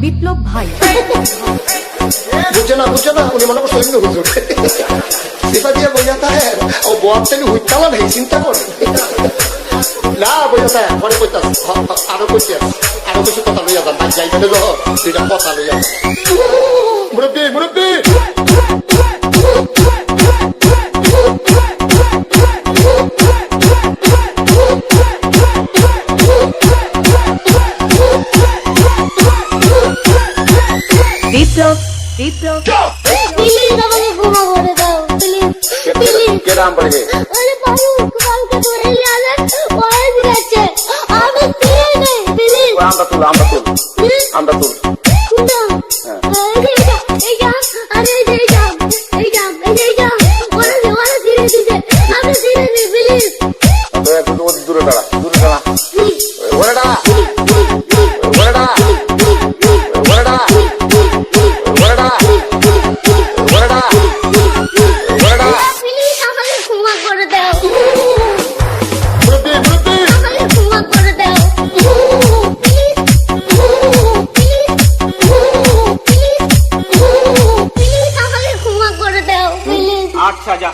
বিপ্লব ভাই বুঝছে না উনি মনে করছে হুজুর সেটা দিয়ে বোঝা থাকে ও বয়ারটাকে হুইতালা নেই চিন্তা করে না বোঝা থাকে ঘরে কইতাস আরো কইতে আরো কিছু কথা লইয়া যান ভাই যাইবেন দুইটা কথা লইয়া মুরব্বী মুরব্বী বিপ্লব বিপ্লব প্লিজ আমাকে ক্ষমা করে দাও প্লিজ কে নাম পড়বে আরে ভাই কালকে ধরে নিয়ে ওই দিচ্ছে আমি দিয়ে নেই প্লিজ আমরা তুল কুন্ডা এই যা আরে এই যা ওরা ধীরে দিতে আমি ধীরে নি প্লিজ তো একটু দূরে দাঁড়া ওরে দাঁড়া আচ্ছা যা